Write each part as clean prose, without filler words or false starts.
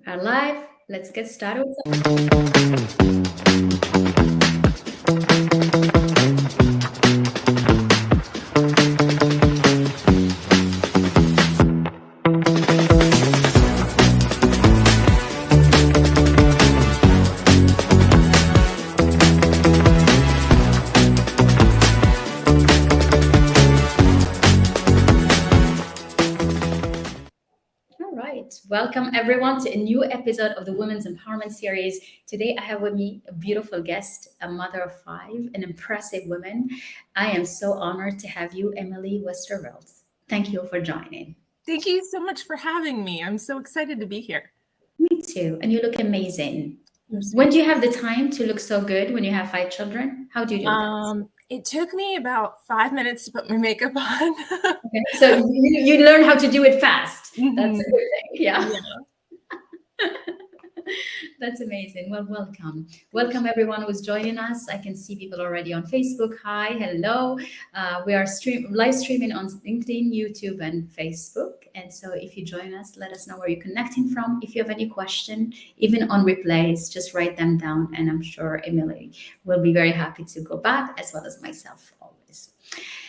Are live. Let's get started. All right. Welcome everyone to a new episode of the Women's Empowerment Series. Today I have with me a beautiful guest, a mother of five, an impressive woman. I am so honored to have you, AmyLee Westervelt. Thank you for joining. Thank you so much for having me. I'm so excited to be here. Me too. And you look amazing. When do you have the time to look so good when you have five children? How do you do that? It took me about 5 minutes to put my makeup on. Okay. So you learn how to do it fast. That's a good thing. Yeah. That's amazing. Well, welcome. Welcome everyone who's joining us. I can see people already on Facebook. Hi, hello. We are live streaming on LinkedIn, YouTube, and Facebook. And so if you join us, let us know where you're connecting from. If you have any question, even on replays, just write them down. And I'm sure AmyLee will be very happy to go back, as well as myself always.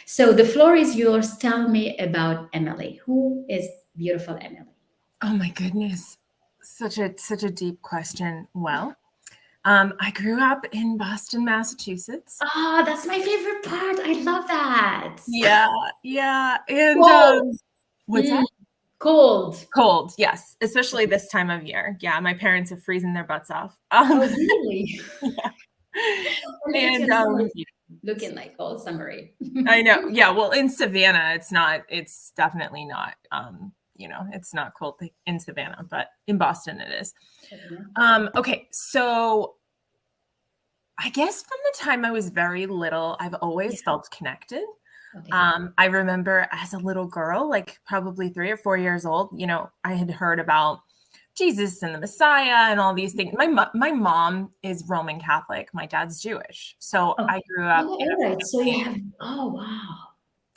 So the floor is yours. Tell me about AmyLee. Who is beautiful AmyLee? Oh my goodness. Such a deep question. Well, I grew up in Boston, Massachusetts. Oh, that's my favorite part. I love that. Yeah. And what's that? Cold. Cold, yes, especially this time of year. Yeah, my parents are freezing their butts off. Oh, really? Yeah. And looking like all summery. I know. Yeah. Well, in Savannah, it's definitely not, it's not cold in Savannah, but in Boston it is. Okay. So I guess from the time I was very little, I've always felt connected. Okay. I remember as a little girl, like probably 3 or 4 years old, I had heard about Jesus and the Messiah and all these things. My mom is Roman Catholic. My dad's Jewish. So I grew up. So you have, oh, wow.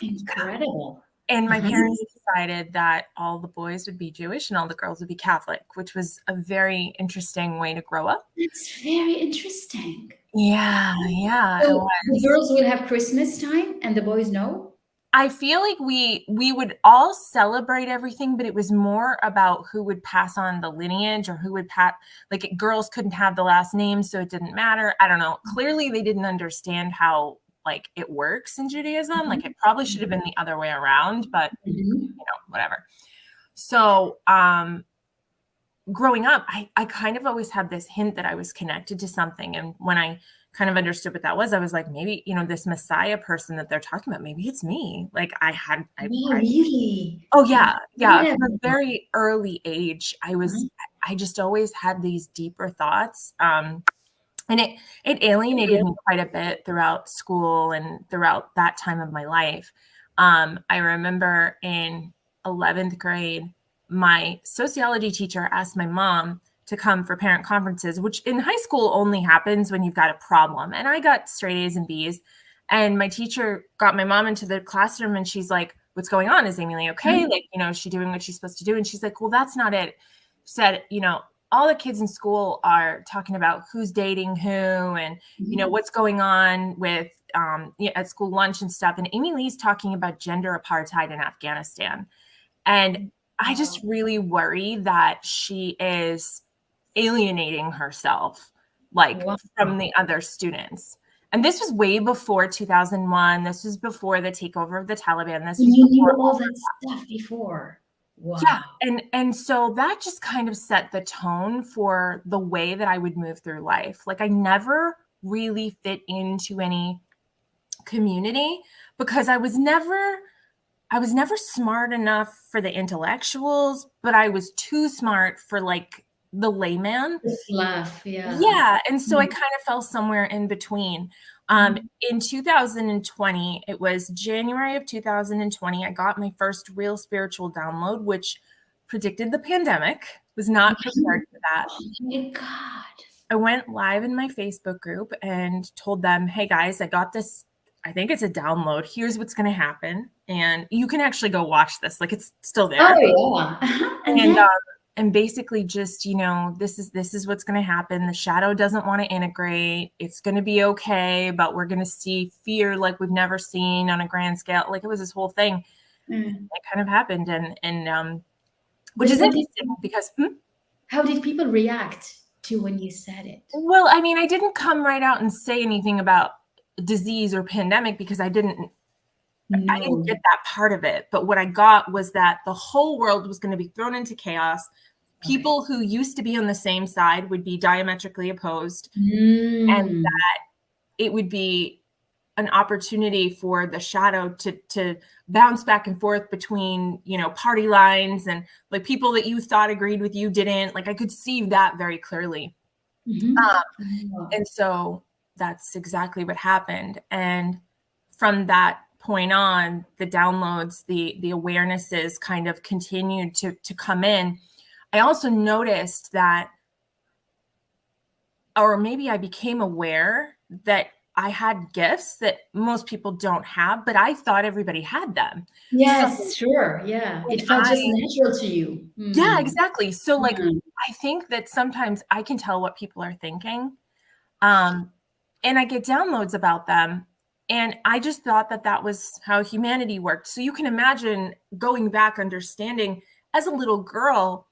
Incredible. And my parents decided that all the boys would be Jewish and all the girls would be Catholic, which was a very interesting way to grow up. It's very interesting. Yeah. So the girls will have Christmas time and the boys no? I feel like we would all celebrate everything, but it was more about who would pass on the lineage or who would like girls couldn't have the last name, so it didn't matter. I don't know. Clearly they didn't understand how like it works in Judaism. Like it probably should have been the other way around, but whatever. So growing up, I kind of always had this hint that I was connected to something. And when I kind of understood what that was, I was like, maybe, this Messiah person that they're talking about, maybe it's me. Like really? Oh yeah. From a very early age, I just always had these deeper thoughts. And it alienated me quite a bit throughout school and throughout that time of my life. I remember in 11th grade, my sociology teacher asked my mom to come for parent conferences, which in high school only happens when you've got a problem. And I got straight A's and B's. And my teacher got my mom into the classroom and she's like, what's going on? Is AmyLee okay? Like, is she doing what she's supposed to do? And she's like, well, that's not it. She said, all the kids in school are talking about who's dating who and, what's going on with at school lunch and stuff. And AmyLee's talking about gender apartheid in Afghanistan. And I just really worry that she is alienating herself, like from the other students. And this was way before 2001. This was before the takeover of the Taliban. This was before all that stuff before. Wow. Yeah. And so that just kind of set the tone for the way that I would move through life. Like I never really fit into any community because I was never smart enough for the intellectuals, but I was too smart for like the layman. Yeah. And so I kind of fell somewhere in between. In 2020, it was January of 2020, I got my first real spiritual download, which predicted the pandemic. Was not prepared for that. Oh my God. I went live in my Facebook group and told them, hey guys, I got this. I think it's a download. Here's what's going to happen. And you can actually go watch this. Like it's still there. Oh, yeah. basically just, this is what's going to happen. The shadow doesn't want to integrate. It's going to be okay, but we're going to see fear like we've never seen on a grand scale. Like, it was this whole thing that kind of happened. And which is interesting because how did people react to when you said it? Well, I mean, I didn't come right out and say anything about disease or pandemic because I didn't get that part of it. But what I got was that the whole world was going to be thrown into chaos. People who used to be on the same side would be diametrically opposed, and that it would be an opportunity for the shadow to bounce back and forth between, party lines, and like people that you thought agreed with you didn't. Like, I could see that very clearly. And so that's exactly what happened. And from that point on, the downloads, the awarenesses kind of continued to come in. I also noticed that, or maybe I became aware that I had gifts that most people don't have, but I thought everybody had them. Yes, sure. Yeah. It felt just natural to you. Yeah, exactly. So like, I think that sometimes I can tell what people are thinking. And I get downloads about them. And I just thought that that was how humanity worked. So you can imagine going back, understanding as a little girl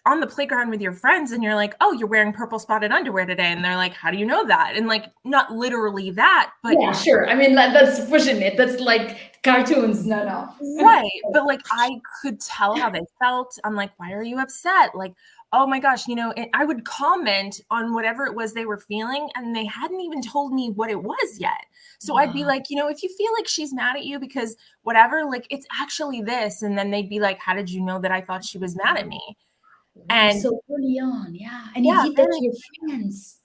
on the playground with your friends, and you're like, oh, you're wearing purple spotted underwear today. And they're like, how do you know that? And like, not literally that, but yeah, sure. I mean, that's pushing it. That's like cartoons. No. Right. But like, I could tell how they felt. I'm like, why are you upset? Like, oh my gosh, I would comment on whatever it was they were feeling, and they hadn't even told me what it was yet. So I'd be like, if you feel like she's mad at you because whatever, like, it's actually this. And then they'd be like, how did you know that I thought she was mad at me? And so early on, and you did that to your friends.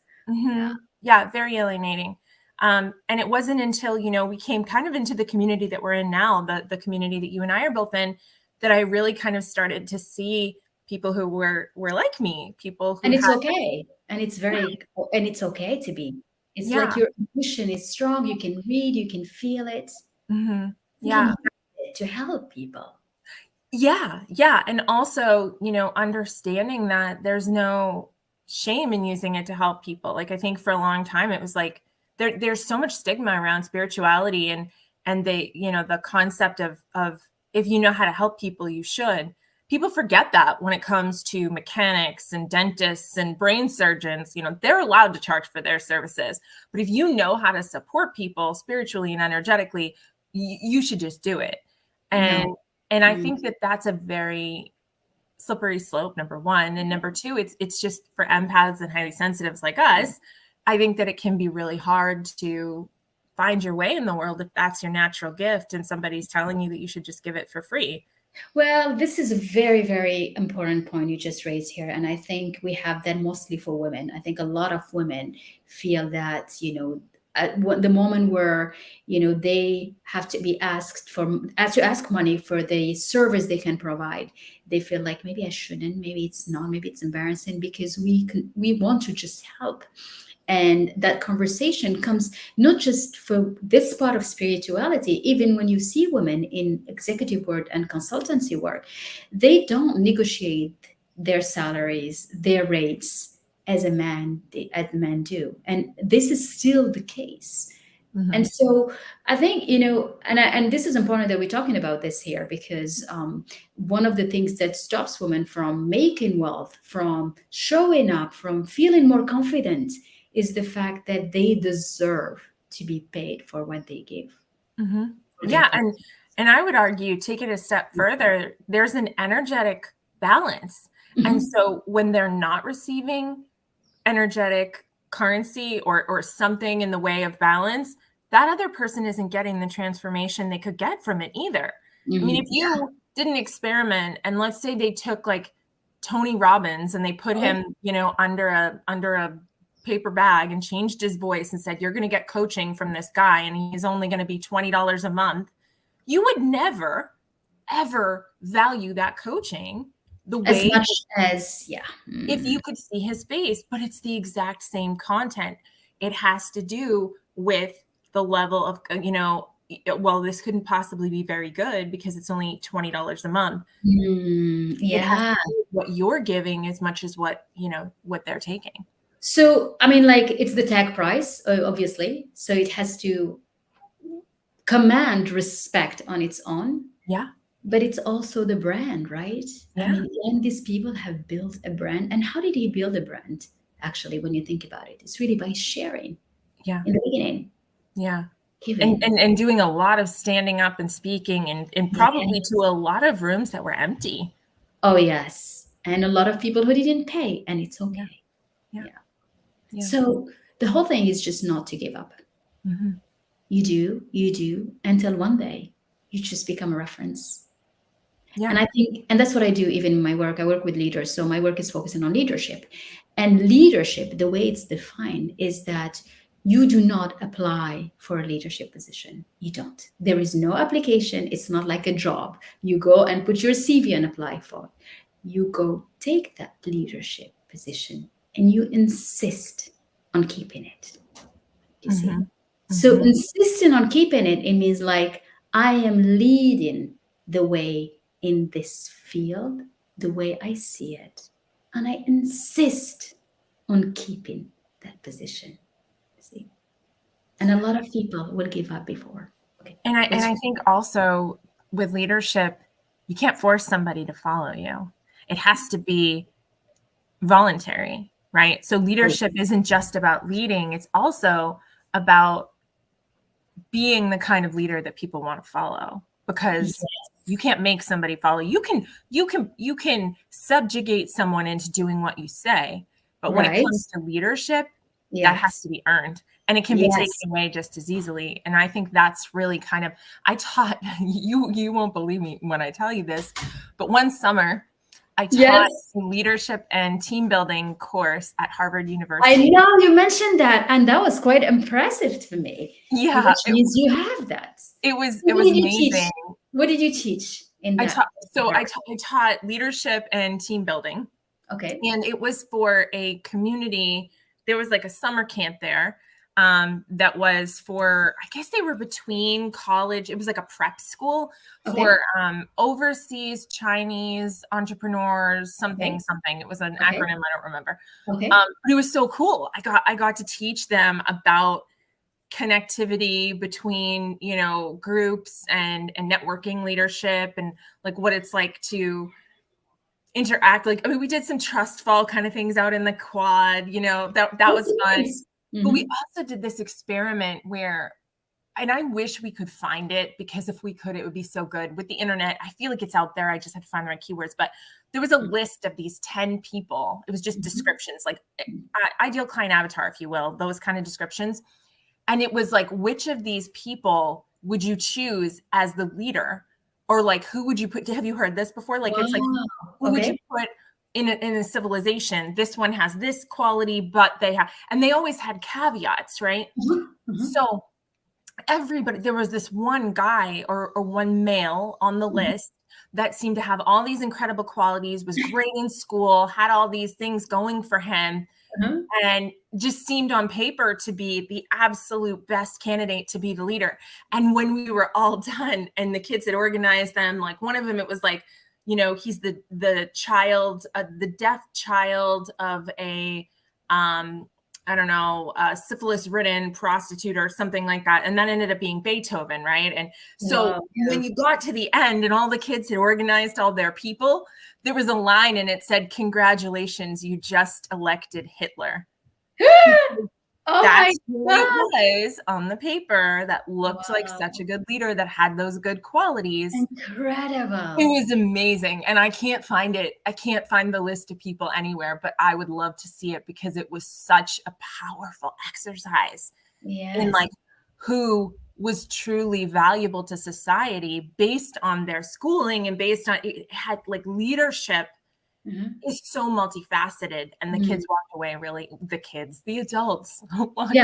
Yeah, very alienating. And it wasn't until, we came kind of into the community that we're in now, the community that you and I are both in, that I really kind of started to see people who were like me, people who and it's okay. And it's and it's okay to be. It's like your intuition is strong. You can read, you can feel it. You can use it to help people. Yeah. And also, understanding that there's no shame in using it to help people. Like, I think for a long time, it was like, there's so much stigma around spirituality and the concept of if you know how to help people, you should. People forget that when it comes to mechanics and dentists and brain surgeons, they're allowed to charge for their services. But if you know how to support people spiritually and energetically, you should just do it. And I think that that's a very slippery slope, number one. And number two, it's just for empaths and highly sensitives like us. I think that it can be really hard to find your way in the world if that's your natural gift and somebody's telling you that you should just give it for free. Well, this is a very, very important point you just raised here. And I think we have that mostly for women. I think a lot of women feel that, at the moment where they have to be asked to ask money for the service they can provide, they feel like maybe I shouldn't, maybe it's not, maybe it's embarrassing, because we want to just help. And that conversation comes not just for this part of spirituality. Even when you see women in executive work and consultancy work, they don't negotiate their salaries, their rates as men do, and this is still the case. And so I think, and this is important that we're talking about this here, because one of the things that stops women from making wealth, from showing up, from feeling more confident, is the fact that they deserve to be paid for what they give. Yeah. And I would argue, take it a step further, there's an energetic balance. And so when they're not receiving energetic currency or something in the way of balance, that other person isn't getting the transformation they could get from it either. I mean, if you did an experiment, and let's say they took like Tony Robbins and they put him, under a paper bag and changed his voice and said, you're going to get coaching from this guy and he's only going to be $20 a month, you would never, ever value that coaching the way as much as if you could see his face. But it's the exact same content. It has to do with the level of well, this couldn't possibly be very good because it's only $20 a month. It has Yeah. to do with what you're giving as much as what, what they're taking. So, I mean, like, it's the tag price, obviously. So it has to command respect on its own. Yeah. But it's also the brand, right? Yeah. I mean, and these people have built a brand. And how did he build a brand? Actually, when you think about it, it's really by sharing. Yeah. In the beginning. Yeah. Giving. And doing a lot of standing up and speaking and probably to a lot of rooms that were empty. Oh, yes. And a lot of people who didn't pay, and it's okay. Yeah. So the whole thing is just not to give up. Mm-hmm. You do, until one day you just become a reference. Yeah. And I think, and that's what I do even in my work. I work with leaders. So my work is focusing on leadership. And leadership, the way it's defined is that you do not apply for a leadership position. You don't. There is no application. It's not like a job. You go and put your CV and apply for. You go take that leadership position and you insist on keeping it. You see? So insisting on keeping it, it means like, I am leading the way in this field, the way I see it. And I insist on keeping that position. See? And a lot of people will give up before. Okay. And I think also with leadership, you can't force somebody to follow you. It has to be voluntary, right? So leadership isn't just about leading. It's also about being the kind of leader that people want to follow, because you can't make somebody follow. You can subjugate someone into doing what you say, but when it comes to leadership, that has to be earned, and it can be taken away just as easily. And I think that's really kind of, I taught, you won't believe me when I tell you this, but one summer I taught a leadership and team building course at Harvard University. I know you mentioned that, and that was quite impressive to me. Yeah, which means you have that. It was amazing. What did you teach in that? I taught leadership and team building. Okay. And it was for a community. There was like a summer camp there that was for, I guess they were between college. It was like a prep school for overseas Chinese entrepreneurs, something. It was an acronym. I don't remember. Okay. But it was so cool. I got to teach them about connectivity between, groups and networking leadership, and like what it's like to interact. Like, I mean, we did some trust fall kind of things out in the quad, that was fun. But we also did this experiment where, and I wish we could find it, because if we could, it would be so good. With the internet, I feel like it's out there. I just had to find the right keywords. But there was a list of these 10 people. It was just descriptions, like ideal client avatar, if you will, those kind of descriptions. And it was like, which of these people would you choose as the leader? Or like, who would you put? Have you heard this before? Like, it's like, who would you put in a civilization? This one has this quality, but and they always had caveats, right? So everybody, there was this one guy or one male on the list that seemed to have all these incredible qualities, was great in school, had all these things going for him, and just seemed on paper to be the absolute best candidate to be the leader. And when we were all done and the kids had organized them, like one of them, it was like, he's the child, the deaf child of a, syphilis-ridden prostitute or something like that. And that ended up being Beethoven, right? And so when you got to the end and all the kids had organized all their people, there was a line and it said, "Congratulations, you just elected Hitler." That's who it was on the paper that looked like such a good leader, that had those good qualities. Incredible. It was amazing. And I can't find it. I can't find the list of people anywhere, but I would love to see it, because it was such a powerful exercise in like who was truly valuable to society based on their schooling, and based on, it had like leadership is so multifaceted. And the kids walked away the adults walked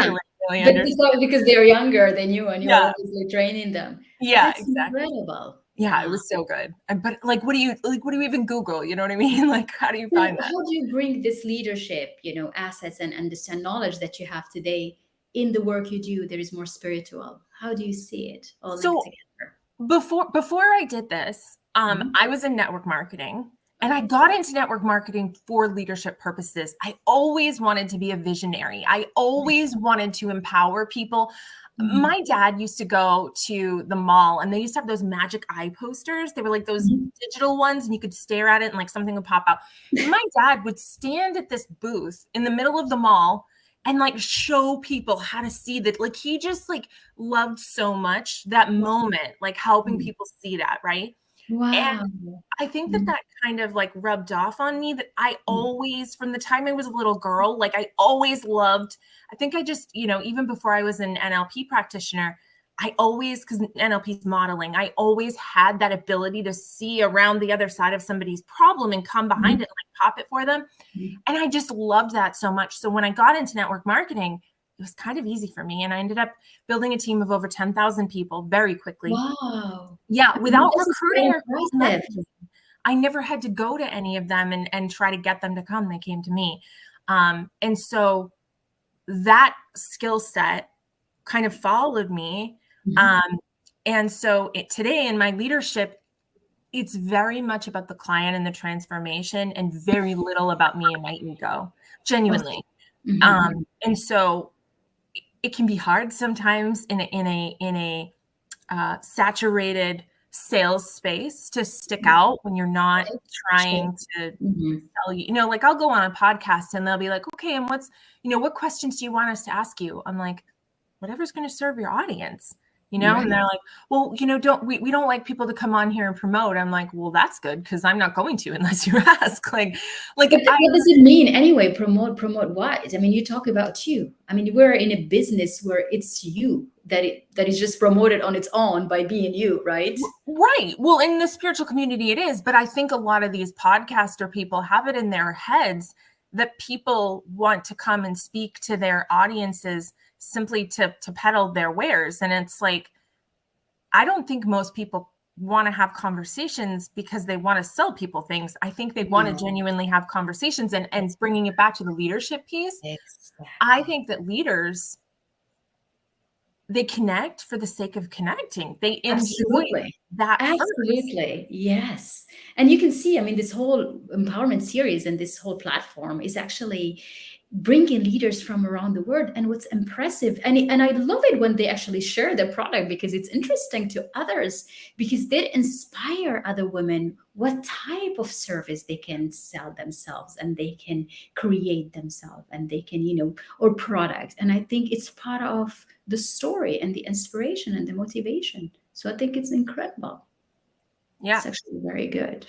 away really because they're younger than you, and you're obviously training them. Yeah, that's incredible. Yeah, it was so good. But like, what do you even Google? You know what I mean? Like, how do you find that? How do you bring this leadership, assets and understand knowledge that you have today in the work you do, there is more spiritual? How do you see it all linked So together? before I did this, I was in network marketing, and I Okay. got into network marketing for leadership purposes. I always wanted to be a visionary. I always wanted to empower people. Mhm. My dad used to go to the mall, and they used to have those magic eye posters. They were like those Mhm. digital ones, and you could stare at it and like something would pop out. And my dad would stand at this booth in the middle of the mall and like show people how to see that. Like he just like loved so much that moment, like helping Mhm. people see that, right? And Wow. I think that Mhm. that kind of like rubbed off on me, that I Mhm. always, from the time I was a little girl, like I always loved, I think I just, even before I was an NLP practitioner, I always, because NLP is modeling, I always had that ability to see around the other side of somebody's problem and come behind Mhm. it and like pop it for them. Mhm. And I just loved that so much. So when I got into network marketing, it was kind of easy for me. And I ended up building a team of over 10,000 people very quickly. Wow. Yeah, I mean, without this is so recruiting or cold impressive. messaging. I never had to go to any of them and try to get them to come. They came to me. And so that skill set kind of followed me. Mhm. Um, and so today in my leadership, it's very much about the client and the transformation and very little about me and my ego, Awesome. genuinely. Mhm. And so it can be hard sometimes in a saturated sales space to stick out when you're not Right. Sure. trying to Mhm. tell you, like I'll go on a podcast and they'll be like, okay, and what questions do you want us to ask you? I'm like, whatever's going to serve your audience, Right. and they're like, well, we don't like people to come on here and promote. I'm like, well, that's good, because I'm not going to unless you ask. Like But what does it mean anyway? Promote what? I mean, you talk about you. I mean, we're in a business where it's you that is just promoted on its own by being you, right? Right. Well, in the spiritual community, it is. But I think a lot of these podcaster people have it in their heads that people want to come and speak to their audiences simply to peddle their wares. And it's like, I don't think most people want to have conversations because they want to sell people things. I think they want to No, genuinely have conversations. And bringing it back to the leadership piece, I exactly. think that leaders, they connect for the sake of connecting. They enjoy Absolutely. that first. Absolutely. Yes. And you can see, I mean, this whole empowerment series and this whole platform is actually bringing leaders from around the world. And what's impressive, and I love it when they actually share their product, because it's interesting to others, because they inspire other women what type of service they can sell themselves and they can create themselves and they can, or product. And I think it's part of the story and the inspiration and the motivation. So I think it's incredible. Yeah. It's actually very good.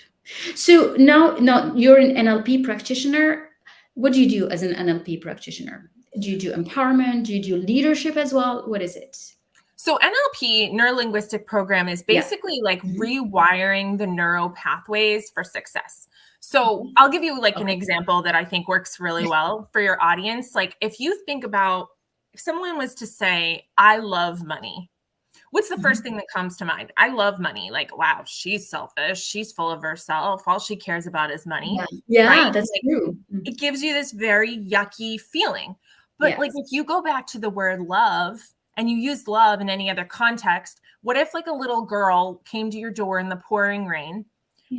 So now you're an NLP practitioner. What do you do as an NLP practitioner? Do you do empowerment? Do you do leadership as well? What is it? So NLP, neuro-linguistic program, is Yeah. basically like Mhm. rewiring the neural pathways for success. So Mhm. I'll give you like an Okay. example that I think works really well for your audience. Like if you think about, if someone was to say, I love money, what's the first Mhm. thing that comes to mind? I love money. Like, wow, she's selfish. She's full of herself. All she cares about is money, Yeah. Yeah, right? that's Like true. Mm. it gives you this very yucky feeling. But like Yes. if you go back to the word love and you use love in any other context, what if like a little girl came to your door in the pouring rain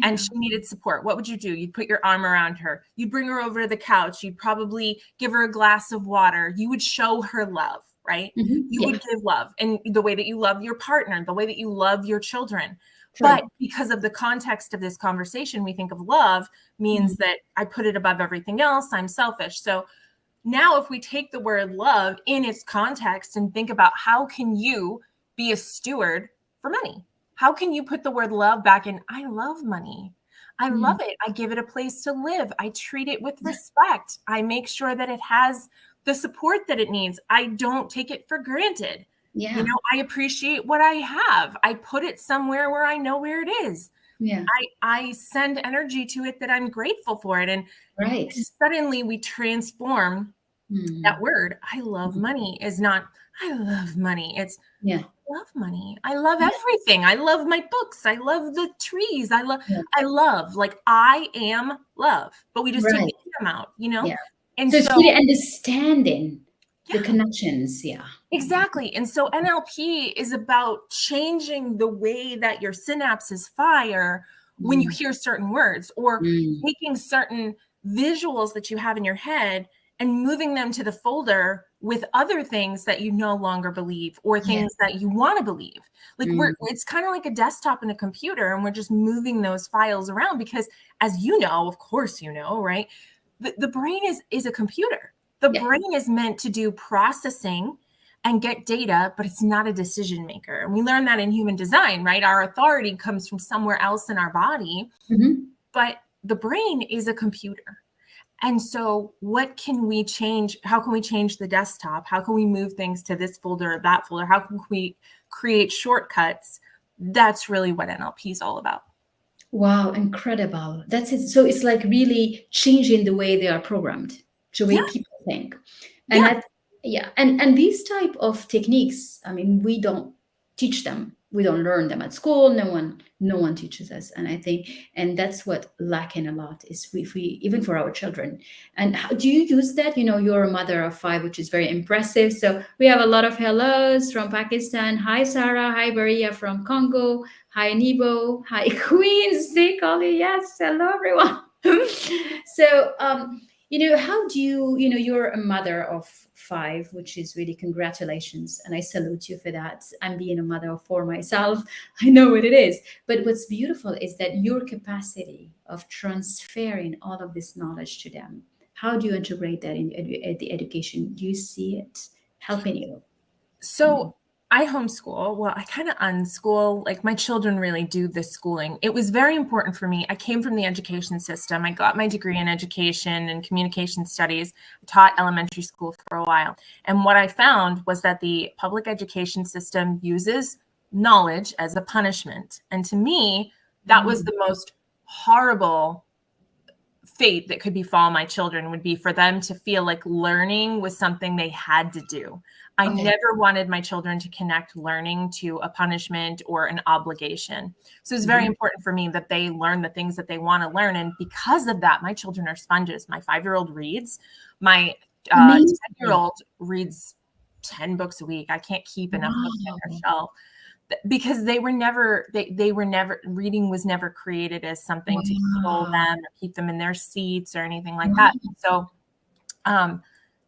and Yeah. she needed support? What would you do? You'd put your arm around her. You'd bring her over to the couch. You'd probably give her a glass of water. You would show her love, right? Mhm. You Yeah. would give love, and the way that you love your partner, the way that you love your children. But True. because of the context of this conversation, we think of love Mhm. means that I put it above everything else. I'm selfish. So now if we take the word love in its context and think about how can you be a steward for money? How can you put the word love back in? I love money. I love Mhm. it. I give it a place to live. I treat it with respect. I make sure that it has the support that it needs. I don't take it for granted. Yeah. I appreciate what I have. I put it somewhere where I know where it is. Yeah. I send energy to it that I'm grateful for it. And Right. suddenly we transform that Mhm. word. I love Mhm. money is not, I love money. It's, Yeah. I love money. I love Yeah. everything. I love my books. I love the trees. Yeah. Like I am love, but we just take Right. the am out, Yeah. And So it's so really understanding The connections. Yeah. Exactly. And so NLP is about changing the way that your synapses fire when you hear certain words, or taking certain visuals that you have in your head and moving them to the folder with other things that you no longer believe, or things that you want to believe. Like it's kind of like a desktop and a computer, and we're just moving those files around because, as you know, of course, you know, right? The brain is a computer. The brain is meant to do processing and get data, but it's not a decision maker. And we learn that in human design, right? Our authority comes from somewhere else in our body, but the brain is a computer. And so what can we change? How can we change the desktop? How can we move things to this folder or that folder? How can we create shortcuts? That's really what NLP is all about. Wow, incredible. That's it. So it's like really changing the way they are programmed, the way people think. And and these type of techniques, I mean, we don't teach them. We don't learn them at school. No one teaches us. And I think, and that's what lacking a lot is if we even for our children. And how do you use that? You know, you're a mother of 5, which is very impressive. So we have a lot of hellos from Pakistan. Hi, Sarah. Hi, Maria from Congo. Hi, Nebo. Hi, Queens. They call you. Yes. Hello, everyone. So, you know, how do you, you know, you're a mother of 5, which is really congratulations. And I salute you for that. I'm being a mother of 4 myself. I know what it is. But what's beautiful is that your capacity of transferring all of this knowledge to them, how do you integrate that in the education? Do you see it helping you? So I homeschool. Well, I kind of unschool. Like my children really do this schooling. It was very important for me. I came from the education system. I got my degree in education and communication studies. I taught elementary school for a while. And what I found was that the public education system uses knowledge as a punishment. And to me, that was the most horrible fate that could befall my children, would be for them to feel like learning was something they had to do. I never wanted my children to connect learning to a punishment or an obligation. So it's very important for me that they learn the things that they want to learn. And because of that, my children are sponges. My 5-year-old reads. My 10-year-old reads 10 books a week. I can't keep enough books on her shelf, because they were never, reading was never created as something to control them or keep them in their seats or anything like that. So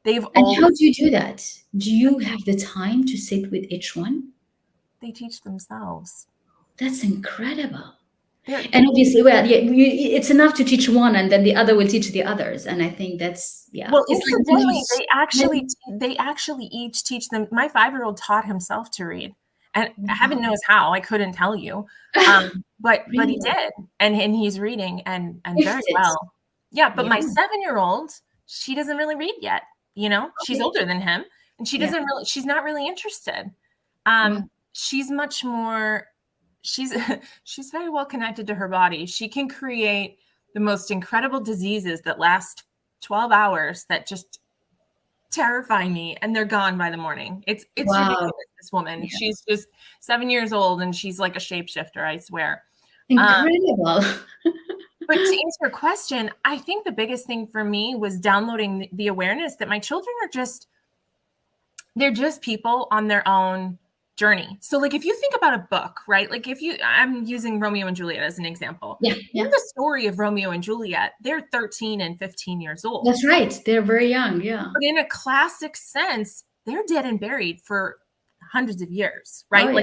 they've always. How do you do that? Do you have the time to sit with each one? They teach themselves. That's incredible. And obviously, well, it's enough to teach one, and then the other will teach the others. And I think that's Well, incidentally, they actually each teach them. My 5-year-old taught himself to read. And heaven knows how. I couldn't tell you, but he did, and he's reading and very well. Yeah, but my 7-year-old, she doesn't really read yet. You know, she's older than him, and she doesn't really. She's not really interested. She's much more. She's very well connected to her body. She can create the most incredible diseases that last 12 hours that just terrify me, and they're gone by the morning. It's ridiculous. This woman, she's just 7 years old, and she's like a shapeshifter, I swear. Incredible. But to answer your question, I think the biggest thing for me was downloading the awareness that my children are they're just people on their own journey. So like, if you think about a book, right? Like I'm using Romeo and Juliet as an example. In the story of Romeo and Juliet, they're 13 and 15 years old. That's right. They're very young. Yeah. But in a classic sense, they're dead and buried for hundreds of years, right?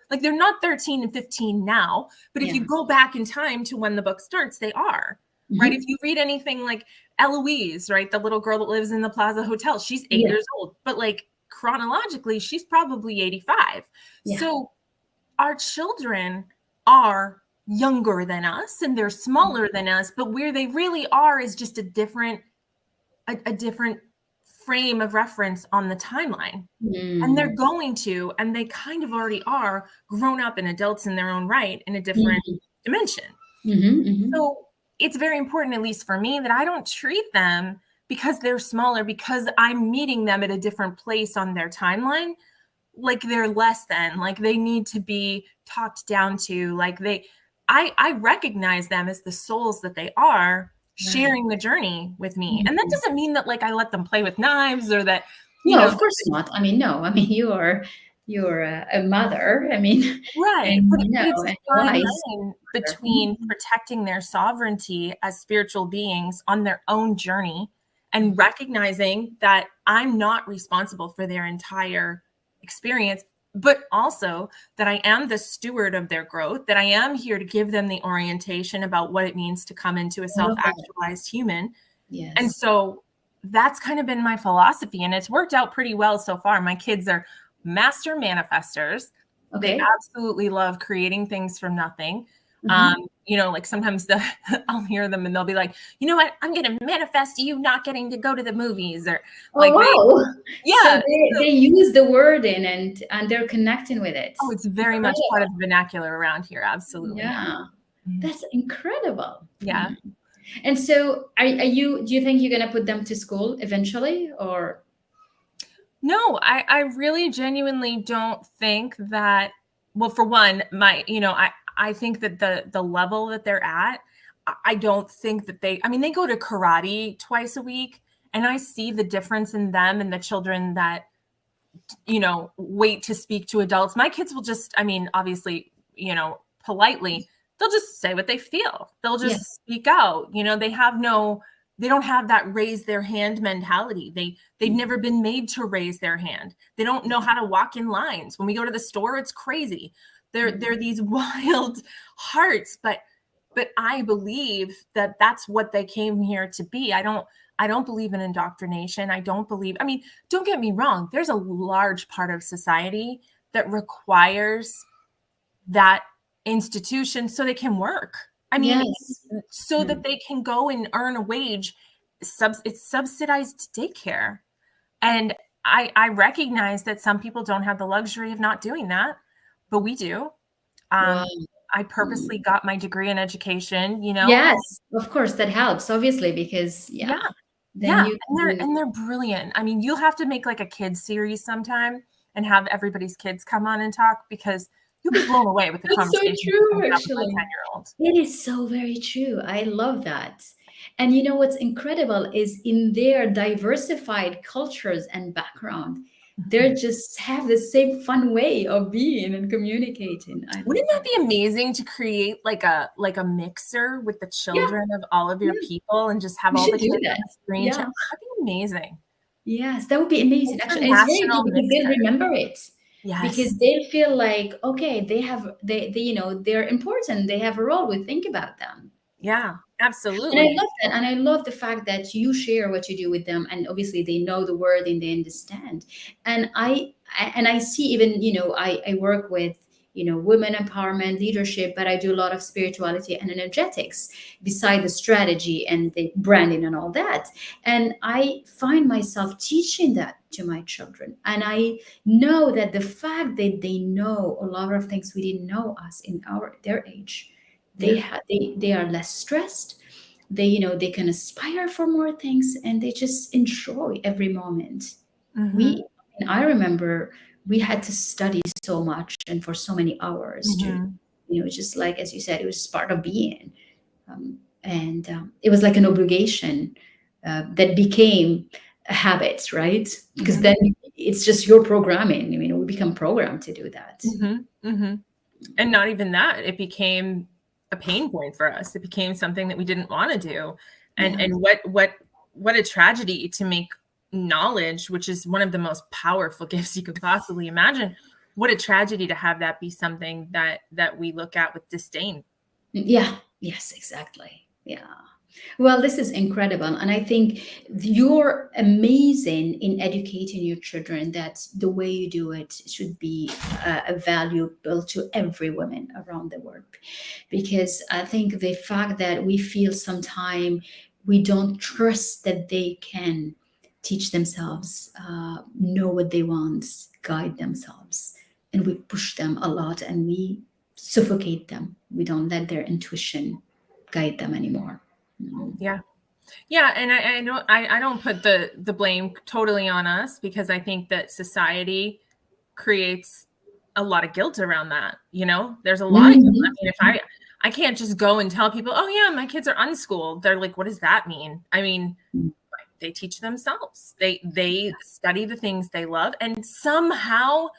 Like they're not 13 and 15 now, but if you go back in time to when the book starts, they are, right? If you read anything like Eloise, right? The little girl that lives in the Plaza Hotel, she's 8 years old, but like chronologically, she's probably 85. So our children are younger than us, and they're smaller than us, but where they really are is just a different frame of reference on the timeline. And they're going to, and they kind of already are, grown up and adults in their own right in a different dimension. So it's very important, at least for me, that I don't treat them because they're smaller, because I'm meeting them at a different place on their timeline, like they're less than, like they need to be talked down to, like I recognize them as the souls that they are, sharing the journey with me. And that doesn't mean that like I let them play with knives, or that, No, of course not. I mean, no. I mean, you're a mother. I mean, Right. and But it's a and fine wise. line between protecting their sovereignty as spiritual beings on their own journey and recognizing that I'm not responsible for their entire experience, but also that I am the steward of their growth, that I am here to give them the orientation about what it means to come into a I love that. self-actualized human. And Yes. so that's kind of been my philosophy, and it's worked out pretty well so far. My kids are master manifestors. They Okay. absolutely love creating things from nothing. Mhm. Like sometimes I'll hear them and they'll be like, you know what, I'm going to manifest you not getting to go to the movies, or Oh, like wow. So yeah. they use the word in, and they're connecting with it. Oh, it's very much Incredible. part of the vernacular around here. Absolutely. Yeah. Mhm. That's incredible. Yeah. And so do you think you're going to put them to school eventually, or? No, I really genuinely don't think that, well, for one, I think that the level that they're at, I don't think that they go to karate twice a week, and I see the difference in them and the children that, wait to speak to adults. My kids will just, obviously, politely, they'll just say what they feel. They'll Yeah. just speak out. They don't have that raise their hand mentality. They've never been made to raise their hand. They don't know how to walk in lines. When we go to the store, it's crazy. They're these wild hearts, but I believe that that's what they came here to be. I don't believe in indoctrination. Don't get me wrong. There's a large part of society that requires that institution so they can work. Yes. So that they can go and earn a wage. It's subsidized daycare. And I recognize that some people don't have the luxury of not doing that, but we do. Wow. I purposely got my degree in education, Yes, of course, that helps, obviously, because Yeah. then Yeah. you And can do. they're brilliant. You'll have to make like a kids series sometime and have everybody's kids come on and talk, because you'll be blown away with the That's so conversations I true, have with my actually. 10-year-old. It is so very true. I love that. And you know what's incredible is in their diversified cultures and background, they just have the same fun way of being and communicating. I love Wouldn't that that. be amazing to create like a mixer with the Yeah, children of all of your yeah. people and just have We all should the do kids on that. the screen? Yeah. That'd be amazing. Yes, that would be amazing. Actually, and it's very International good because they'll mixer. remember it. Yes. Because they'll feel like, okay, they're important. They have a role. We think about them. Yeah, And I absolutely. love that. And I love the fact that you share what you do with them. And obviously they know the word and they understand. And I see, even, I work with, women empowerment, leadership, but I do a lot of spirituality and energetics beside the strategy and the branding and all that. And I find myself teaching that to my children. And I know that the fact that they know a lot of things we didn't know us in their age, Yeah. they are less stressed. They can aspire for more things, and they just enjoy every moment. Mm-hmm. I remember we had to study so much and for so many hours to, Mm-hmm. just like, as you said, it was part of being. And it was like an obligation that became a habit, right? Because Mm-hmm. then it's just your programming. We become programmed to do that. Mm-hmm. Mm-hmm. And not even that, it became a pain point for us. It became something that we didn't want to do. And Yeah. what a tragedy to make knowledge, which is one of the most powerful gifts you could possibly imagine. What a tragedy to have that be something that we look at with disdain. Yeah. Yes, exactly. Yeah. Well, this is incredible. And I think you're amazing in educating your children that the way you do it should be a valuable to every woman around the world. Because I think the fact that we feel sometimes we don't trust that they can teach themselves, know what they want, guide themselves. And we push them a lot and we suffocate them. We don't let their intuition guide them anymore. Yeah. Yeah, and I don't put the blame totally on us, because I think that society creates a lot of guilt around that. There's a lot of guilt. Mhm. If I can't just go and tell people, oh yeah, my kids are unschooled. They're like, what does that mean? they teach themselves. They study the things they love, and somehow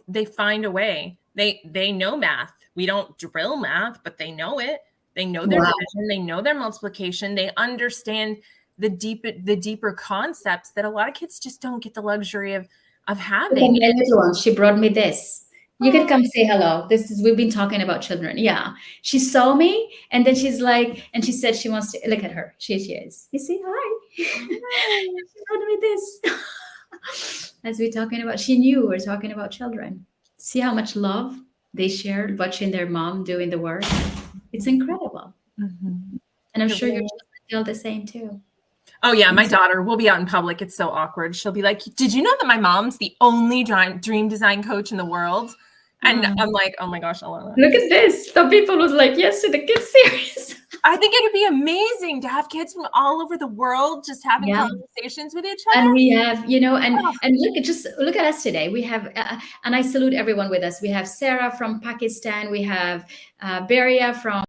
they find a way. They know math. We don't drill math, but they know it. They know their division, they know their multiplication, they understand the deeper concepts that a lot of kids just don't get the luxury of having. My little one, she brought me this. You can come say hello. We've been talking about children. Yeah. She saw me and then she's like, and she said she wants to look at her. She is. You see, hi. She brought me this. As we're talking about, she knew we're talking about children. See how much love they shared watching their mom doing the work. It's incredible. And I'm sure your children feel the same too. Oh yeah, my daughter will be out in public. It's so awkward. She'll be like, "Did you know that my mom's the only dream design coach in the world?" And I'm like, "Oh my gosh, Alana. Look at this." Some people was like, "Yes to the kids series." I think it would be amazing to have kids from all over the world just having conversations with each other. And we have, and look at us today. We have, and I salute everyone with us. We have Sarah from Pakistan. We have Beria from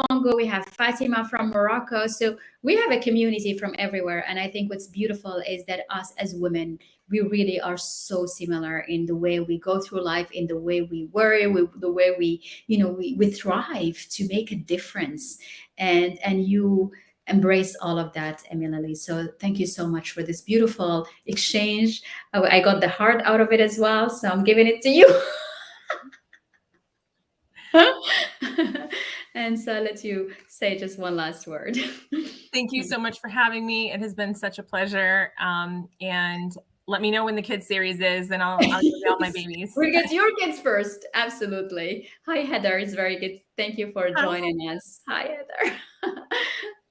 Congo. We have Fatima from Morocco. So we have a community from everywhere. And I think what's beautiful is that us as women, we really are so similar in the way we go through life, in the way we worry, the way we thrive to make a difference. And you embrace all of that, AmyLee. So thank you so much for this beautiful exchange. I got the heart out of it as well. So I'm giving it to you. And so I'll let you say just one last word. Thank you so much for having me. It has been such a pleasure. And let me know when the kids series is, and I'll give you all my babies. We'll get your kids first. Absolutely. Hi, Heather. It's very good. Thank you for joining us. Hi, Heather.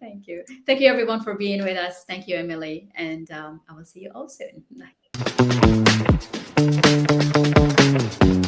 Thank you. Thank you, everyone, for being with us. Thank you, AmyLee. And I will see you all soon. Bye.